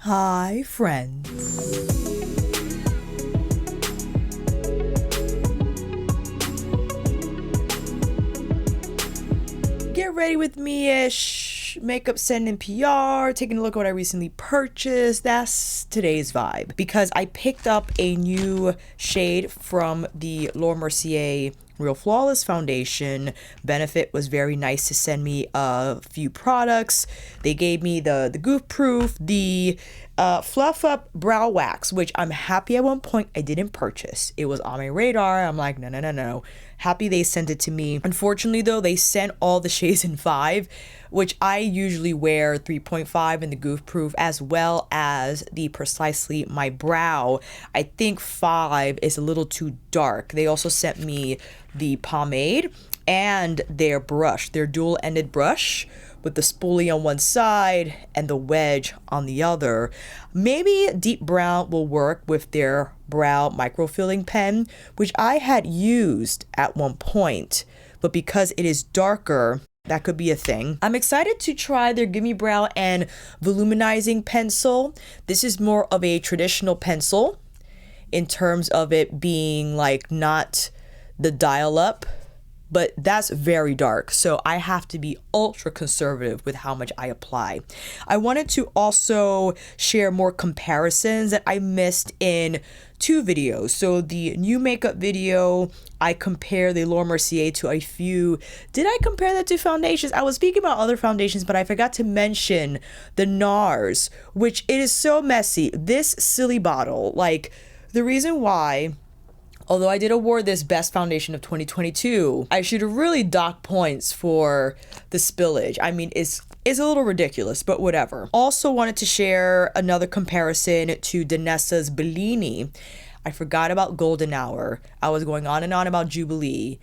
Hi, friends. Get ready with me-ish. Makeup sending PR, taking a look at what I recently purchased. That's today's vibe. Because I picked up a new shade from the Mercier Real Flawless foundation. Benefit was very nice to send me a few products. They gave me the goof proof, the fluff up brow wax, which I'm happy at one point I didn't purchase. It was on my radar. I'm like, no. Happy they sent it to me. Unfortunately though, they sent all the shades in 5, which I usually wear 3.5 in the goof proof, as well as the Precisely My Brow. I think 5 is a little too dark. They also sent me the pomade and their brush, their dual-ended brush with the spoolie on one side and the wedge on the other. Maybe deep brown will work with their brow microfilling pen, which I had used at one point, but because it is darker, that could be a thing. I'm excited to try their Gimmie Brow and Volumizing pencil. This is more of a traditional pencil in terms of it being like not the dial up, but that's very dark, so I have to be ultra conservative with how much I apply. I wanted to also share more comparisons that I missed in 2 videos. So the new makeup video, I compare the Laura Mercier to a few. Did I compare that to foundations? I was speaking about other foundations, but I forgot to mention the NARS, which it is so messy. This silly bottle, like the reason why, although I did award this best foundation of 2022, I should have really docked points for the spillage. I mean, it's a little ridiculous, but whatever. Also wanted to share another comparison to Danessa's Bellini. I forgot about Golden Hour. I was going on and on about Jubilee,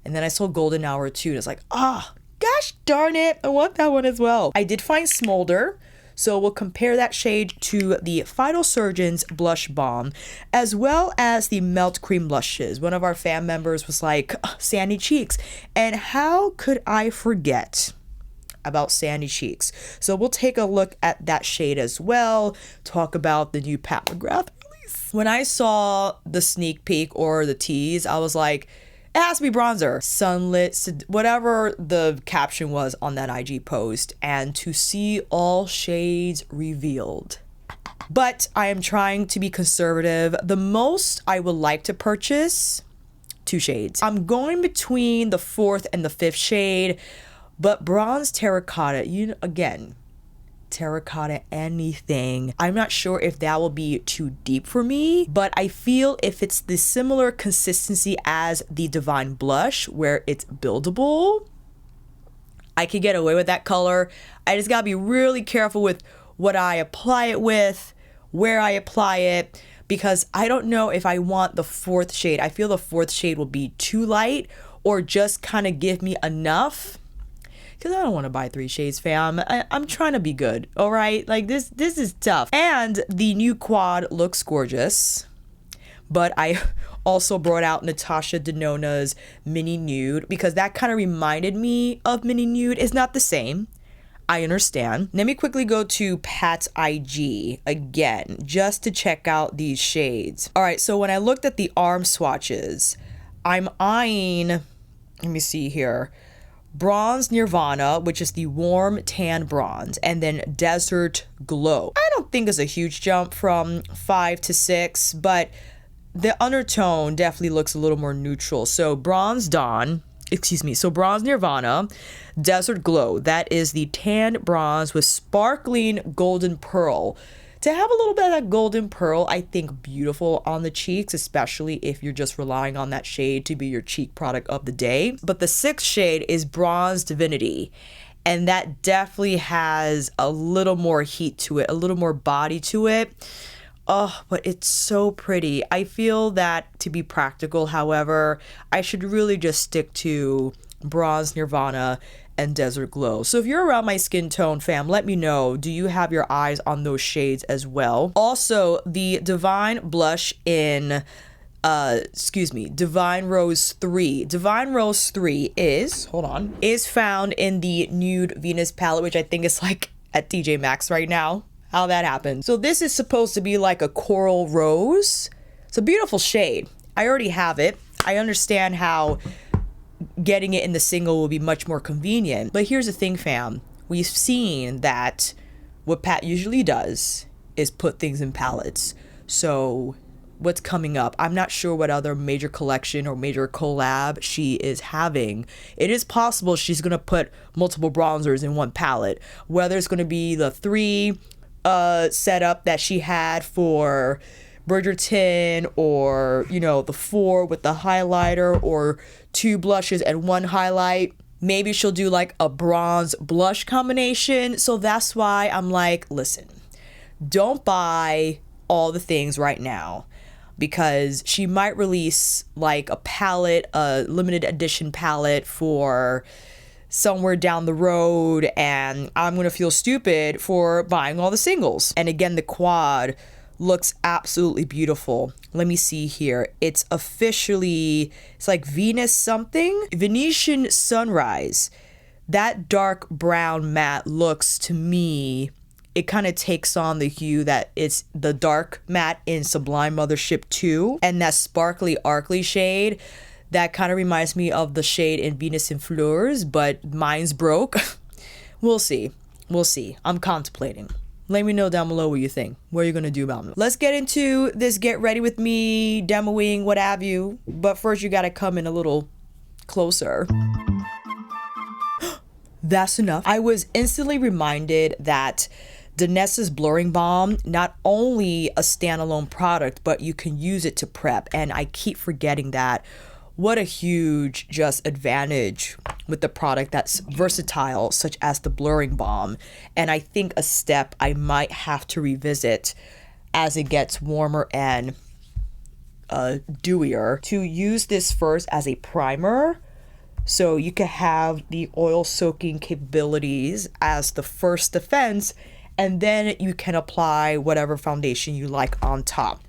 and then I saw Golden Hour too, and it's like, gosh darn it, I want that one as well. I did find Smolder, so we'll compare that shade to the Final Surgeon's Blush Balm, as well as the Melt Cream Blushes. One of our fan members was like, sandy cheeks. And how could I forget about sandy cheeks? So we'll take a look at that shade as well, talk about the new Pat McGrath release. When I saw the sneak peek or the tease, I was like, it has to be bronzer, sunlit, whatever the caption was on that IG post, and to see all shades revealed. But I am trying to be conservative. The most I would like to purchase, 2 shades. I'm going between the 4th and the 5th shade, but bronze terracotta, again, terracotta anything. I'm not sure if that will be too deep for me, but I feel if it's the similar consistency as the Divine Blush, where it's buildable, I could get away with that color. I just gotta be really careful with what I apply it with, where I apply it, because I don't know if I want the 4th shade. I feel the 4th shade will be too light or just kind of give me enough. Because I don't want to buy 3 shades, fam. I'm trying to be good, all right? Like, this is tough. And the new quad looks gorgeous. But I also brought out Natasha Denona's Mini Nude, because that kind of reminded me of Mini Nude. It's not the same. I understand. Let me quickly go to Pat's IG again, just to check out these shades. All right, so when I looked at the arm swatches, I'm eyeing, let me see here, Bronze Nirvana, which is the warm tan bronze, and then Desert Glow. I don't think it's a huge jump from 5 to 6, but the undertone definitely looks a little more neutral. So Bronze Nirvana, Desert Glow, that is the tan bronze with sparkling golden pearl. To have a little bit of that golden pearl, I think beautiful on the cheeks, especially if you're just relying on that shade to be your cheek product of the day. But the 6th shade is Bronze Divinity, and that definitely has a little more heat to it, a little more body to it. Oh, but it's so pretty. I feel that to be practical, however, I should really just stick to Bronze Nirvana and Desert Glow. So if you're around my skin tone, fam, let me know. Do you have your eyes on those shades as well? Also, the Divine Blush in Divine Rose 3. Divine Rose 3 is found in the Nude Venus palette, which I think is like at TJ Maxx right now. how that happened. So this is supposed to be like a coral rose. It's a beautiful shade. I already have it. I understand how getting it in the single will be much more convenient. But here's the thing, fam. We've seen that what Pat usually does is put things in palettes. So what's coming up? I'm not sure what other major collection or major collab she is having. It is possible she's going to put multiple bronzers in one palette. Whether it's going to be the 3 setup that she had for Bridgerton, or, you know, the 4 with the highlighter, or 2 blushes and 1 highlight. Maybe she'll do like a bronze blush combination. So that's why I'm like, listen, don't buy all the things right now, because she might release like a palette, a limited edition palette for somewhere down the road, and I'm gonna feel stupid for buying all the singles. And again, the quad looks absolutely beautiful. Let me see here. It's officially, it's like Venus something. Venusian Sunrise. That dark brown matte looks, to me, it kind of takes on the hue that it's the dark matte in Sublime Mothership 2, and that sparkly Arkley shade. That kind of reminds me of the shade in Venus in Fleurs, but mine's broke. We'll see. We'll see. I'm contemplating. Let me know down below what you think. What are you going to do about it? Let's get into this get ready with me, demoing, what have you. But first, you got to come in a little closer. That's enough. I was instantly reminded that Danessa's Blurring Balm, not only a standalone product, but you can use it to prep. And I keep forgetting that. What a huge just advantage with the product that's versatile, such as the Blurring Balm. And I think a step I might have to revisit as it gets warmer and dewier, to use this first as a primer. So you can have the oil soaking capabilities as the first defense, and then you can apply whatever foundation you like on top,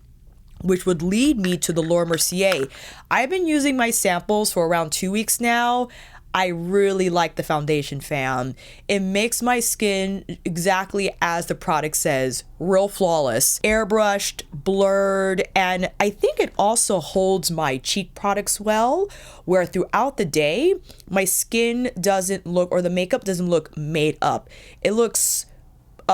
which would lead me to the Laura Mercier. I've been using my samples for around 2 weeks now. I really like the foundation, fam. It makes my skin exactly as the product says, real flawless, airbrushed, blurred, and I think it also holds my cheek products well, where throughout the day, my skin doesn't look, or the makeup doesn't look made up. It looks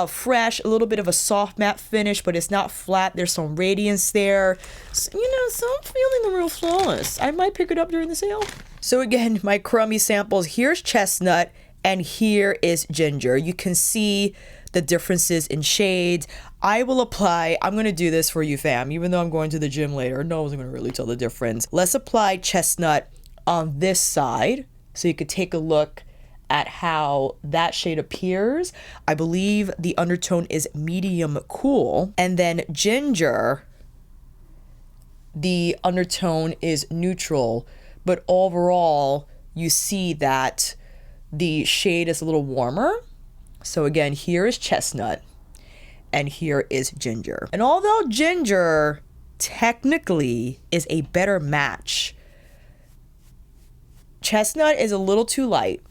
fresh, a little bit of a soft matte finish, but it's not flat. There's some radiance there. So, you know, so I'm feeling the Real Flawless. I might pick it up during the sale. So again, my crummy samples. Here's Chestnut and here is Ginger. You can see the differences in shades. I will apply, I'm going to do this for you, fam, even though I'm going to the gym later. No one's going to really tell the difference. Let's apply Chestnut on this side so you could take a look at how that shade appears. I believe the undertone is medium cool. And then Ginger, the undertone is neutral, but overall you see that the shade is a little warmer. So again, here is Chestnut and here is Ginger. And although Ginger technically is a better match, Chestnut is a little too light,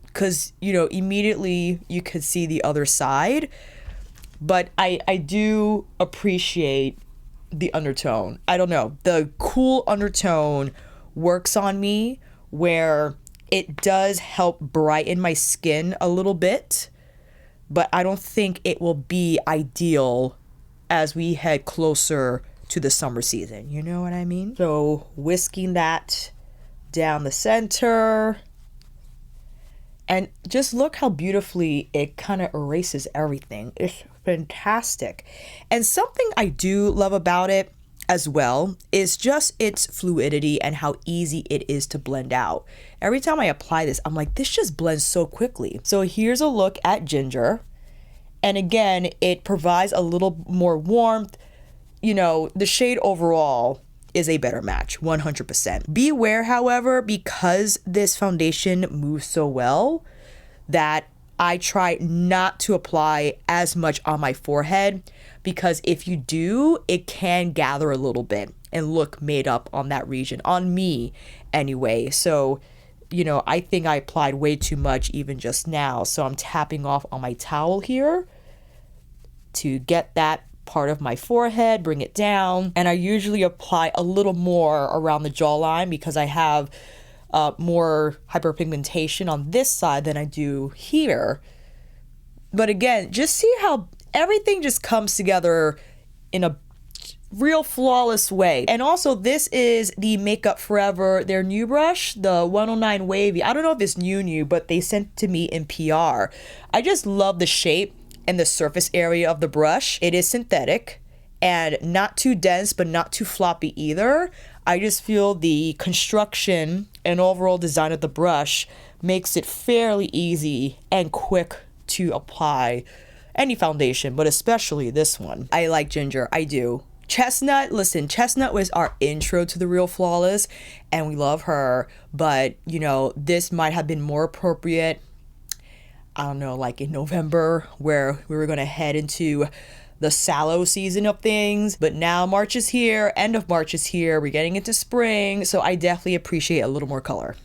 because, you know, immediately you could see the other side. But I do appreciate the undertone. I don't know. The cool undertone works on me, where it does help brighten my skin a little bit. But I don't think it will be ideal as we head closer to the summer season. You know what I mean? So whisking that down the center. And just look how beautifully it kind of erases everything. It's fantastic. And something I do love about it as well is just its fluidity and how easy it is to blend out. Every time I apply this, I'm like, this just blends so quickly. So here's a look at Ginger. And again, it provides a little more warmth. You know, the shade overall is a better match, 100%. Beware, however, because this foundation moves so well, that I try not to apply as much on my forehead, because if you do, it can gather a little bit and look made up on that region, on me anyway. So, you know, I think I applied way too much even just now. So I'm tapping off on my towel here to get that part of my forehead, bring it down, and I usually apply a little more around the jawline because I have more hyperpigmentation on this side than I do here. But again, just see how everything just comes together in a real flawless way. And also, this is the Makeup Forever, their new brush, the 109 Wavy. I don't know if it's new, but they sent it to me in PR. I just love the shape and the surface area of the brush. It is synthetic and not too dense, but not too floppy either. I just feel the construction and overall design of the brush makes it fairly easy and quick to apply any foundation, but especially this one. I like Ginger, I do. Chestnut, listen, Chestnut was our intro to the Real Flawless, and we love her, but you know, this might have been more appropriate, I don't know, like in November, where we were gonna head into the sallow season of things. But now March is here, end of March is here, we're getting into spring, so I definitely appreciate a little more color.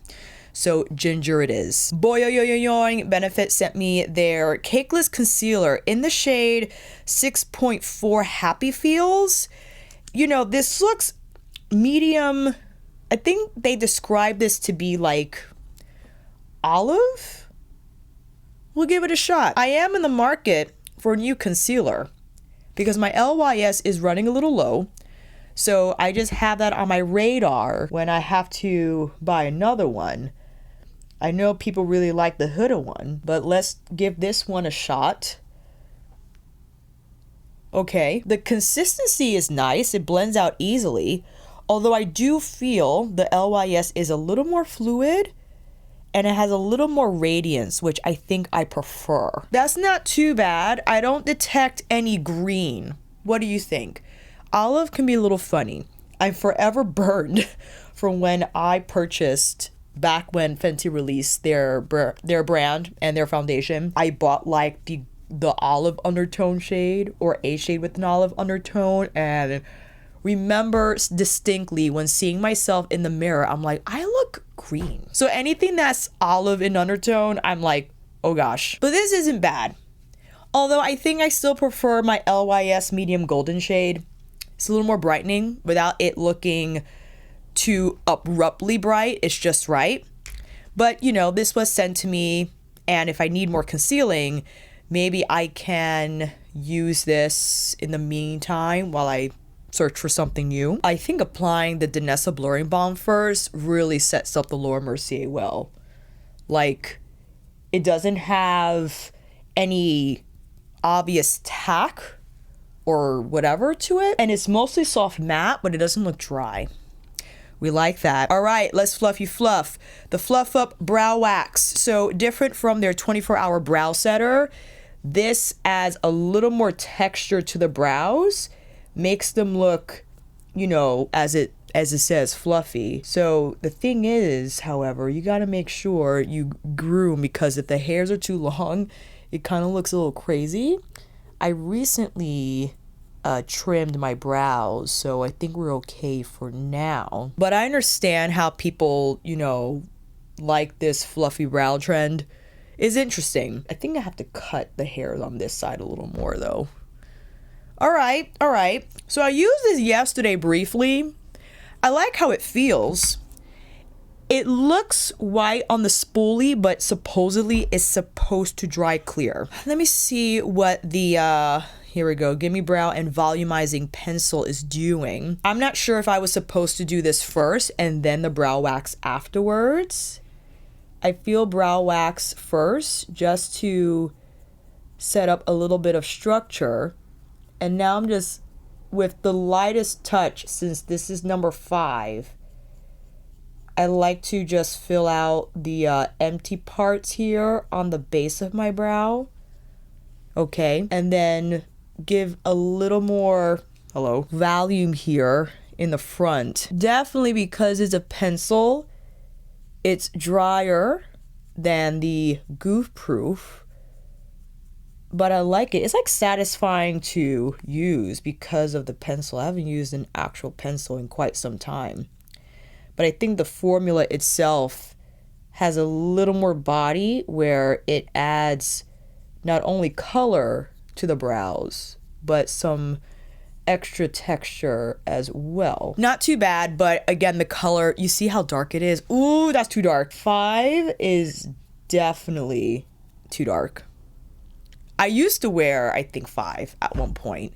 So Ginger it is. Boiing, Benefit sent me their Cakeless Concealer in the shade 6.4 Happy Feels. You know, this looks medium. I think they describe this to be like olive. We'll give it a shot. I am in the market for a new concealer because my LYS is running a little low. So I just have that on my radar when I have to buy another one. I know people really like the Huda one, but let's give this one a shot. Okay, the consistency is nice. It blends out easily. Although I do feel the LYS is a little more fluid and it has a little more radiance, which I think I prefer. That's not too bad. I don't detect any green. What do you think? Olive can be a little funny. I'm forever burned from when I purchased, back when Fenty released their brand and their foundation. I bought like the olive undertone shade, or a shade with an olive undertone, and remember distinctly when seeing myself in the mirror, I'm like, I look green. So anything that's olive in undertone, I'm like, oh gosh. But this isn't bad. Although I think I still prefer my LYS medium golden shade. It's a little more brightening without it looking too abruptly bright. It's just right. But you know, this was sent to me, and if I need more concealing, maybe I can use this in the meantime while I search for something new. I think applying the Danessa blurring balm first really sets up the Laura Mercier well. Like, it doesn't have any obvious tack or whatever to it, and it's mostly soft matte, but it doesn't look dry. We like that. All right, let's fluffy fluff. The Fluff Up Brow Wax. So different from their 24-hour brow setter, this adds a little more texture to the brows, makes them look, you know, as it says, fluffy. So the thing is, however, you gotta make sure you groom, because if the hairs are too long, it kind of looks a little crazy. I recently trimmed my brows, so I think we're okay for now. But I understand how people, you know, like this fluffy brow trend. Is interesting. I think I have to cut the hairs on this side a little more though. All right. So I used this yesterday briefly. I like how it feels. It looks white on the spoolie, but supposedly it's supposed to dry clear. Let me see what the here we go, Gimmie Brow and Volumizing Pencil is doing. I'm not sure if I was supposed to do this first and then the brow wax afterwards. I feel brow wax first just to set up a little bit of structure. And now I'm just, with the lightest touch, since this is number 5, I like to just fill out the empty parts here on the base of my brow. Okay, and then give a little more, volume here in the front. Definitely because it's a pencil, it's drier than the Goof Proof, but I like it. It's like satisfying to use because of the pencil. I haven't used an actual pencil in quite some time, but I think the formula itself has a little more body where it adds not only color to the brows, but some extra texture as well. Not too bad, but again, the color, you see how dark it is? Ooh, that's too dark. 5 is definitely too dark. I used to wear, I think, 5 at one point.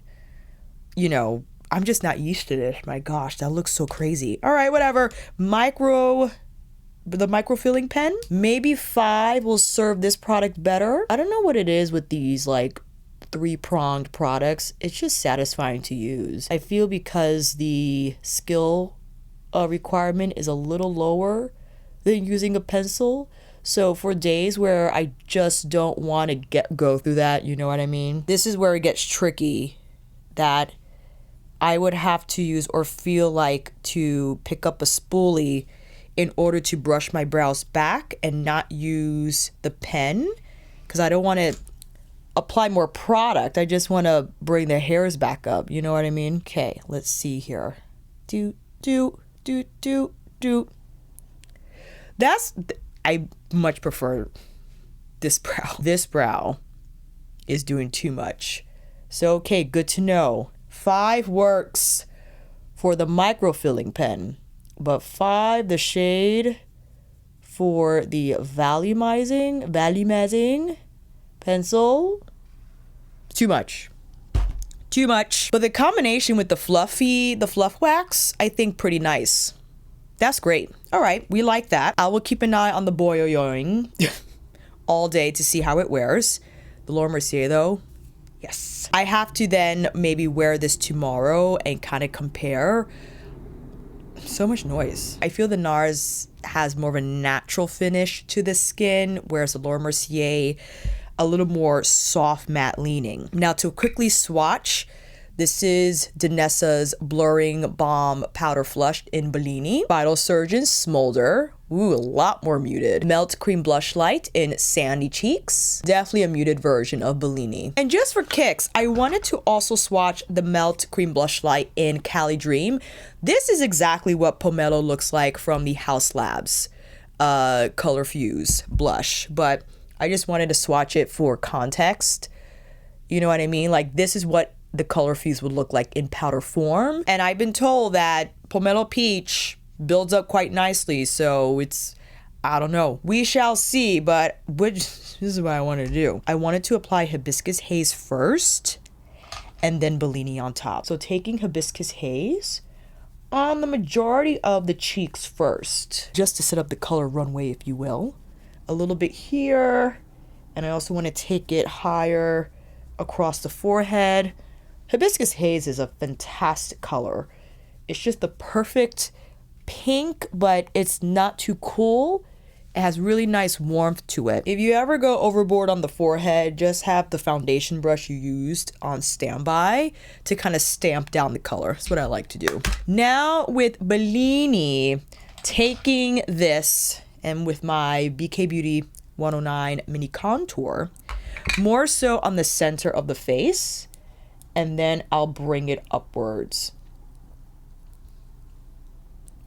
You know, I'm just not used to this. My gosh, that looks so crazy. All right, whatever. The microfilling pen. Maybe 5 will serve this product better. I don't know what it is with these like 3-pronged products. It's just satisfying to use. I feel because the skill requirement is a little lower than using a pencil. So for days where I just don't want to go through that, you know what I mean? This is where it gets tricky, that I would have to use or feel like to pick up a spoolie in order to brush my brows back and not use the pen, because I don't want to apply more product. I just want to bring the hairs back up. You know what I mean? Okay, let's see here. I much prefer this brow. This brow is doing too much. So, okay, good to know. 5 works for the microfilling pen, but 5, the shade for the volumizing pencil, too much. But the combination with the fluff wax, I think pretty nice. That's great. All right, we like that. I will keep an eye on the Boiing all day to see how it wears. The Laura Mercier though, yes. I have to then maybe wear this tomorrow and kind of compare. So much noise. I feel the NARS has more of a natural finish to the skin, whereas the Laura Mercier a little more soft matte leaning. Now to quickly swatch, this is Danessa's Blurring Balm Powder Flush in Bellini. Vital Surgeon Smolder. Ooh, a lot more muted. Melt Cream Blush Light in Sandy Cheeks. Definitely a muted version of Bellini. And just for kicks, I wanted to also swatch the Melt Cream Blush Light in Cali Dream. This is exactly what Pomelo looks like from the Haus Labs Color Fuse blush. But I just wanted to swatch it for context. You know what I mean? Like, this is what the Color Fuse would look like in powder form. And I've been told that Pomelo Peach builds up quite nicely, so it's, I don't know. We shall see, but this is what I wanted to do. I wanted to apply Hibiscus Haze first, and then Bellini on top. So taking Hibiscus Haze on the majority of the cheeks first, just to set up the color runway, if you will. A little bit here, and I also want to take it higher across the forehead. Hibiscus Haze is a fantastic color. It's just the perfect pink, but it's not too cool. It has really nice warmth to it. If you ever go overboard on the forehead, just have the foundation brush you used on standby to kind of stamp down the color. That's what I like to do. Now with Bellini, taking this and with my BK Beauty 109 mini contour, more so on the center of the face, and then I'll bring it upwards.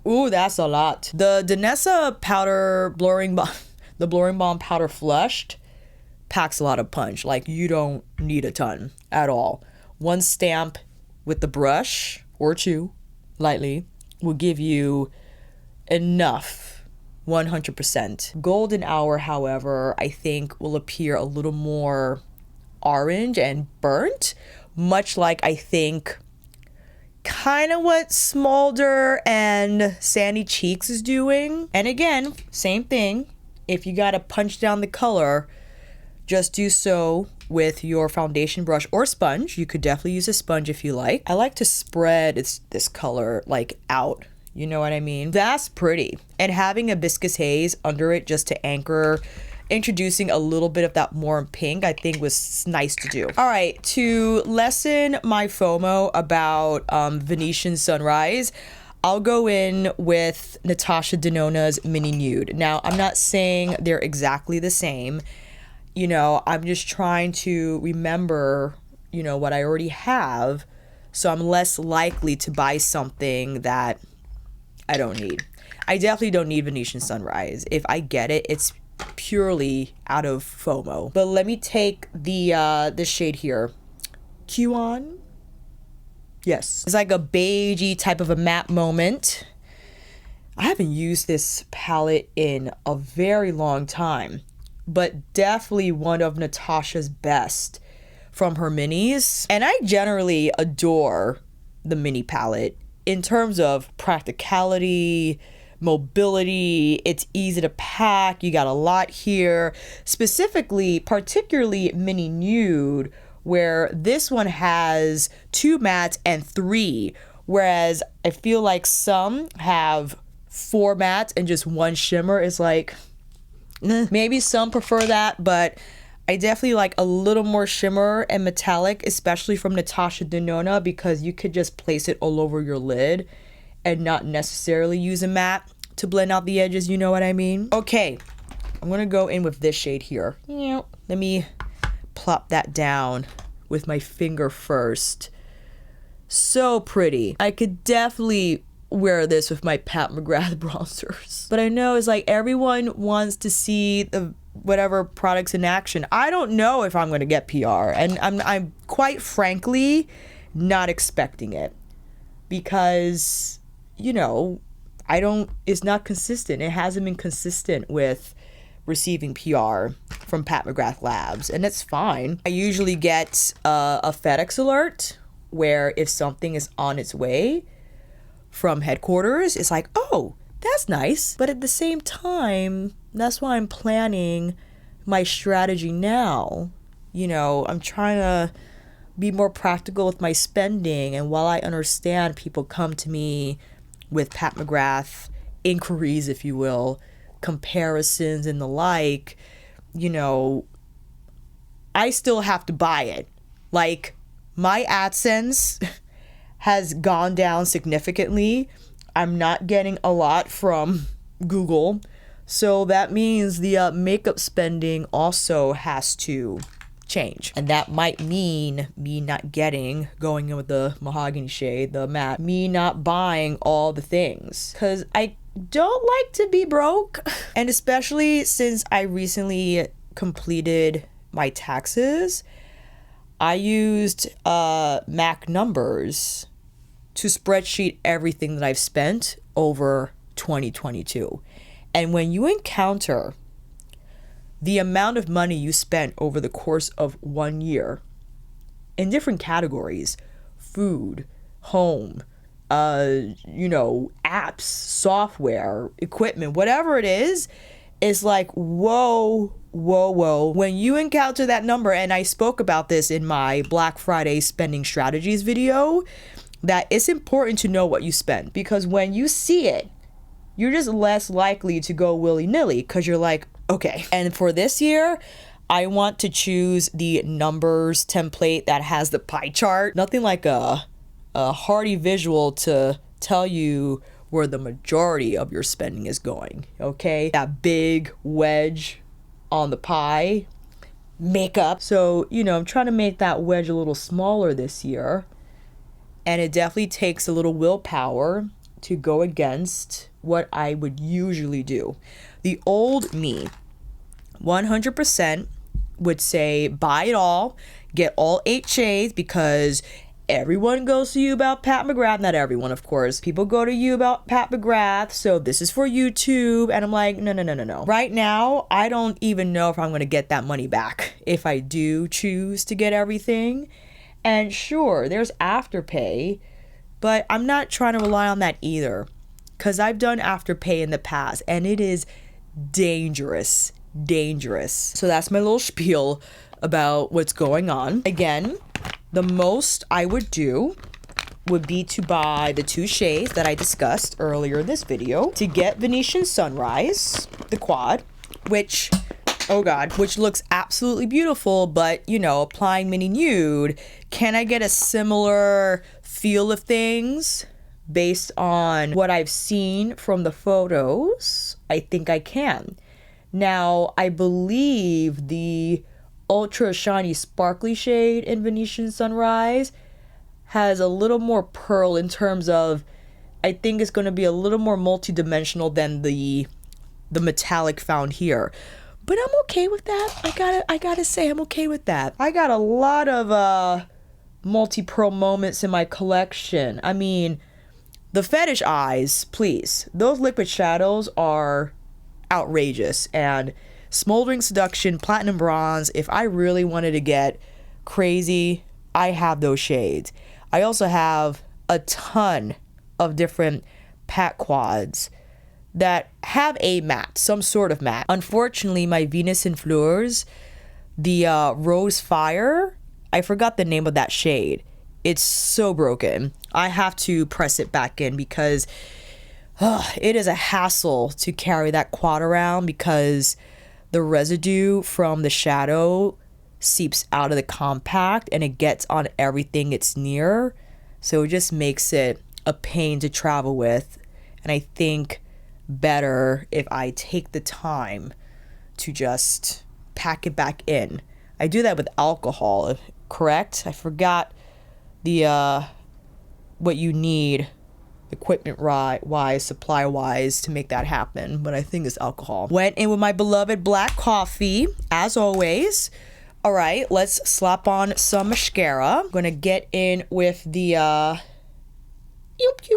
Ooh, that's a lot. The Danessa powder blurring balm, the Blurring Balm powder flushed, packs a lot of punch. Like, you don't need a ton at all. One stamp with the brush, or two, lightly, will give you enough, 100%. Golden Hour, however, I think will appear a little more orange and burnt, much like I think kind of what Smolder and Sandy Cheeks is doing. And again, same thing. If you gotta punch down the color, just do so with your foundation brush or sponge. You could definitely use a sponge if you like. I like to spread this color like out. You know what I mean? That's pretty. And having a Hibiscus Haze under it just to anchor, introducing a little bit of that warm pink, I think was nice to do. All right, to lessen my FOMO about Venusian Sunrise, I'll go in with Natasha Denona's Mini Nude. Now, I'm not saying they're exactly the same. You know, I'm just trying to remember, you know, what I already have, so I'm less likely to buy something that I don't need. I definitely don't need Venusian Sunrise. If I get it, it's purely out of FOMO. But let me take the this shade here, on. Yes. It's like a beigey type of a matte moment. I haven't used this palette in a very long time, but definitely one of Natasha's best from her minis. And I generally adore the mini palette in terms of practicality, mobility. It's easy to pack. You got a lot here, particularly mini nude, where this one has 2 mattes and 3, whereas I feel like some have 4 mattes and just 1 shimmer. Is like, maybe some prefer that, but I definitely like a little more shimmer and metallic, especially from Natasha Denona, because you could just place it all over your lid and not necessarily use a matte to blend out the edges, you know what I mean? Okay, I'm gonna go in with this shade here. Let me plop that down with my finger first. So pretty. I could definitely wear this with my Pat McGrath bronzers. But I know it's like everyone wants to see the whatever products in action. I don't know if I'm gonna get PR, and I'm quite frankly not expecting it, because, you know, it's not consistent. It hasn't been consistent with receiving PR from Pat McGrath Labs, and it's fine. I usually get a FedEx alert where if something is on its way from headquarters, it's like, oh, that's nice. But at the same time, that's why I'm planning my strategy now. You know, I'm trying to be more practical with my spending, and while I understand people come to me with Pat McGrath inquiries, if you will, comparisons and the like, you know, I still have to buy it. Like, my AdSense has gone down significantly. I'm not getting a lot from Google, so that means the makeup spending also has to change, and that might mean me not going in with the mahogany shade, the matte, me not buying all the things, because I don't like to be broke. And especially since I recently completed my taxes, I used Mac numbers to spreadsheet everything that I've spent over 2022. And when you encounter the amount of money you spent over the course of 1 year in different categories, food, home, you know, apps, software, equipment, whatever it is, it's like, whoa, whoa, whoa. When you encounter that number, and I spoke about this in my Black Friday spending strategies video, that it's important to know what you spend, because when you see it, you're just less likely to go willy-nilly, because you're like, okay. And for this year, I want to choose the numbers template that has the pie chart. Nothing like a hearty visual to tell you where the majority of your spending is going, okay? That big wedge on the pie, makeup. So, you know, I'm trying to make that wedge a little smaller this year, and it definitely takes a little willpower to go against what I would usually do. The old me, 100% would say buy it all, get all 8 shades, because everyone goes to you about Pat McGrath. Not everyone, of course. People go to you about Pat McGrath, so this is for YouTube. And I'm like, no. Right now, I don't even know if I'm going to get that money back if I do choose to get everything. And sure, there's Afterpay, but I'm not trying to rely on that either, because I've done Afterpay in the past, and it is dangerous. So that's my little spiel about what's going on. Again, the most I would do would be to buy the 2 shades that I discussed earlier in this video, to get Venusian Sunrise, the quad, which, oh God, which looks absolutely beautiful, but, you know, applying mini nude, can I get a similar feel of things based on what I've seen from the photos? I think I can. Now, I believe the ultra shiny sparkly shade in Venusian Sunrise has a little more pearl in terms of, I think it's going to be a little more multi-dimensional than the metallic found here. But I'm okay with that. I gotta say, I'm okay with that. I got a lot of multi-pearl moments in my collection. I mean, the fetish eyes, please. Those liquid shadows are outrageous. And Smoldering Seduction, Platinum Bronze, if I really wanted to get crazy, I have those shades. I also have a ton of different pat quads that have a matte, some sort of matte. Unfortunately, my Venus in Fleurs, the Rose Fire, I forgot the name of that shade. It's so broken. I have to press it back in because it is a hassle to carry that quad around because the residue from the shadow seeps out of the compact and it gets on everything it's near. So it just makes it a pain to travel with. And I think better if I take the time to just pack it back in. I do that with alcohol, correct? I forgot the what you need equipment wise, supply wise, to make that happen, but I think it's alcohol. Went in with my beloved black coffee as always. All right, let's slap on some mascara. I'm gonna get in with the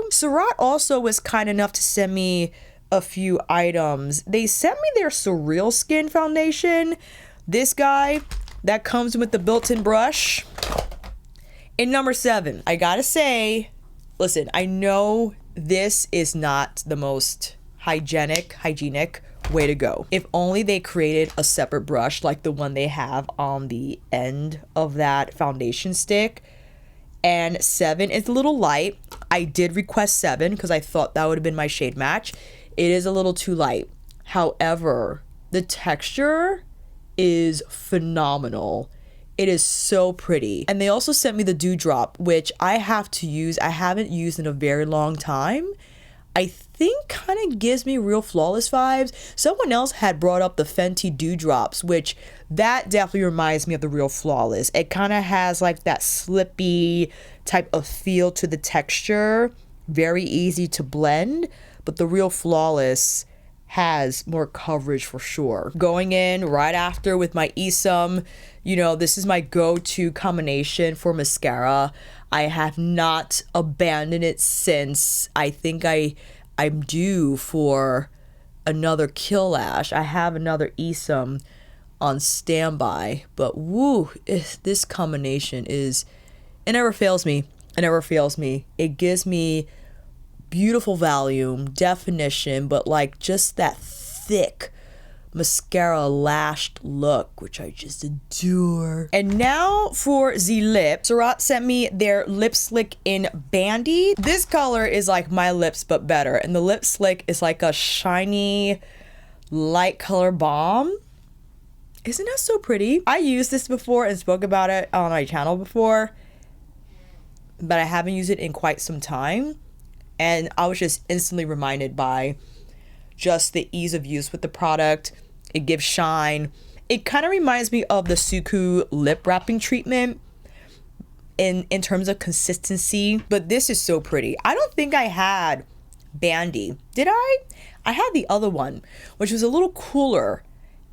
Surratt also was kind enough to send me a few items. They sent me their Surreal Skin foundation, this guy that comes with the built-in brush in number 7. I gotta say, listen, I know this is not the most hygienic way to go. If only they created a separate brush like the one they have on the end of that foundation stick. And 7 is a little light. I did request 7 because I thought that would have been my shade match. It is a little too light. However, the texture is phenomenal. It is so pretty. And they also sent me the Dewdrop, which I have to use. I haven't used in a very long time. I think kind of gives me Real Flawless vibes. Someone else had brought up the Fenty Dewdrops, which that definitely reminds me of the Real Flawless. It kind of has like that slippy type of feel to the texture. Very easy to blend, but the Real Flawless has more coverage for sure. Going in right after with my Esum, you know, this is my go-to combination for mascara. I have not abandoned it since. I think I'm due for another Kill Lash. I have another Esum on standby, but woo, this combination is, it never fails me. It never fails me. It gives me beautiful volume, definition, but like just that thick mascara lashed look, which I just adore. And now for the lip. Surratt sent me their lip slick in Bandy. This color is like my lips but better, and the lip slick is like a shiny light color balm. Isn't that so pretty? I used this before and spoke about it on my channel before, but I haven't used it in quite some time. And I was just instantly reminded by just the ease of use with the product. It gives shine. It kind of reminds me of the Suku lip wrapping treatment in terms of consistency. But this is so pretty. I don't think I had Bandy. Did I? I had the other one, which was a little cooler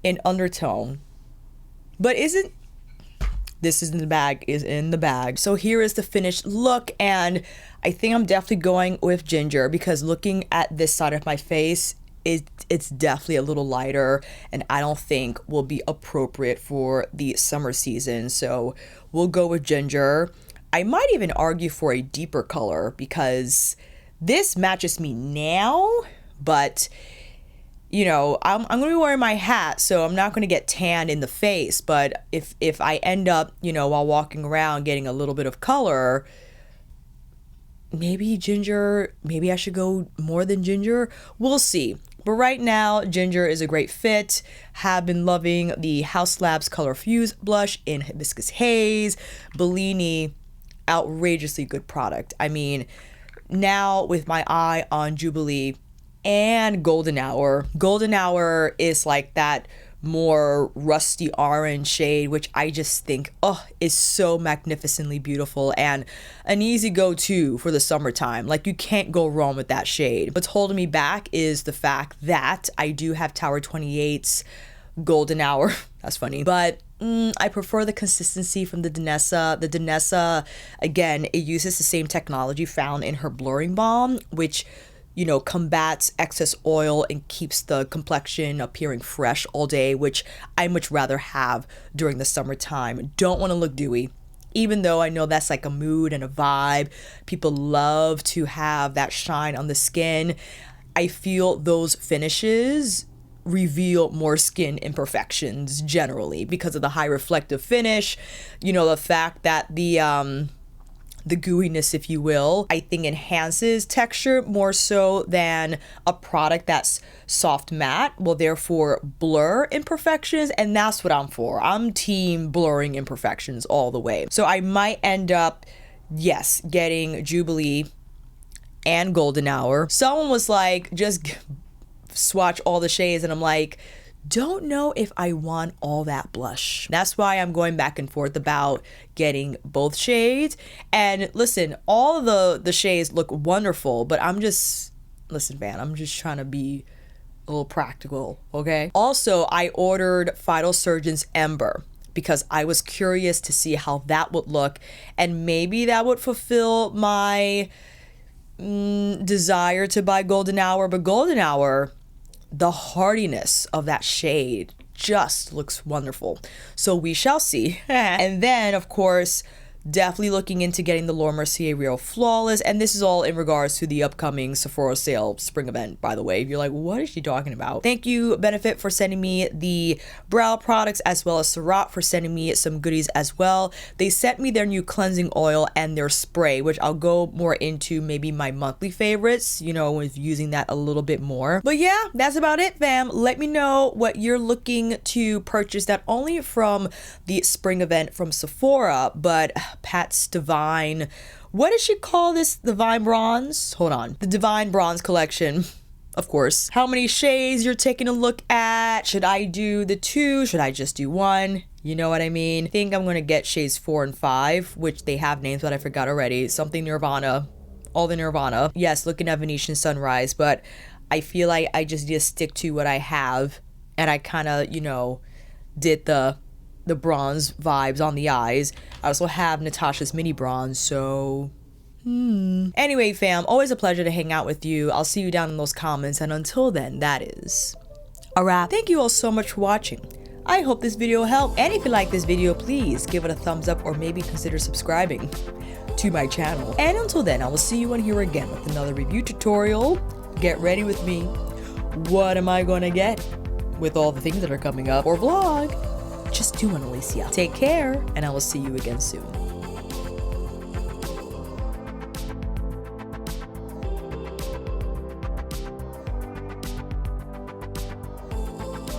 in undertone. But this is in the bag. So here is the finished look, and I think I'm definitely going with ginger because looking at this side of my face, it's definitely a little lighter, and I don't think will be appropriate for the summer season. So we'll go with ginger. I might even argue for a deeper color because this matches me now, but you know, I'm going to be wearing my hat, so I'm not going to get tanned in the face. But if I end up, you know, while walking around getting a little bit of color, maybe ginger, maybe I should go more than ginger. We'll see. But right now, ginger is a great fit. Have been loving the Haus Labs Color Fuse blush in Hibiscus Haze. Bellini, outrageously good product. I mean, now with my eye on Jubilee and Golden Hour. Golden Hour is like that more rusty orange shade, which I just think, is so magnificently beautiful and an easy go-to for the summertime. Like, you can't go wrong with that shade. What's holding me back is the fact that I do have Tower 28's golden hour. That's funny. But I prefer the consistency from the Danessa. The Danessa, again, it uses the same technology found in her blurring balm, which, you know, combats excess oil and keeps the complexion appearing fresh all day, which I much rather have during the summertime. Don't want to look dewy. Even though I know that's like a mood and a vibe, people love to have that shine on the skin. I feel those finishes reveal more skin imperfections generally because of the high reflective finish. You know, the fact that the gooiness, if you will, I think enhances texture more so than a product that's soft matte will therefore blur imperfections, and that's what I'm for. I'm team blurring imperfections all the way. So I might end up, yes, getting Jubilee and Golden Hour. Someone was like, just swatch all the shades, and I'm like, don't know if I want all that blush. That's why I'm going back and forth about getting both shades. And listen, all the shades look wonderful, but I'm just, listen, man, I'm just trying to be a little practical, okay? Also, I ordered Phyto Surgeon's Ember because I was curious to see how that would look, and maybe that would fulfill my desire to buy Golden Hour. But Golden Hour, the hardiness of that shade just looks wonderful. So we shall see. And then, of course, definitely looking into getting the Mercier Real Flawless. And this is all in regards to the upcoming Sephora sale spring event, by the way. If you're like, what is she talking about? Thank you, Benefit, for sending me the brow products, as well as Surratt for sending me some goodies as well. They sent me their new cleansing oil and their spray, which I'll go more into maybe my monthly favorites, you know, with using that a little bit more. But yeah, that's about it, fam. Let me know what you're looking to purchase, not only from the spring event from Sephora, but Pat's Divine, what does she call this? Divine Bronze? Hold on. The Divine Bronze collection, of course. How many shades you're taking a look at? Should I do the 2? Should I just do 1? You know what I mean? I think I'm going to get shades 4 and 5, which they have names, but I forgot already. Something Nirvana. All the Nirvana. Yes, looking at Venusian Sunrise, but I feel like I just need to stick to what I have. And I kind of, you know, did the bronze vibes on the eyes. I also have Natasha's mini bronze, so anyway, fam, always a pleasure to hang out with you. I'll see you down in those comments, and until then, that is a wrap. Thank you all so much for watching. I hope this video helped, and if you like this video, please give it a thumbs up or maybe consider subscribing to my channel. And until then, I will see you on here again with another review tutorial. Get ready with me. What am I gonna get with all the things that are coming up, or vlog? Just do one, Alicia. Take care, and I will see you again soon.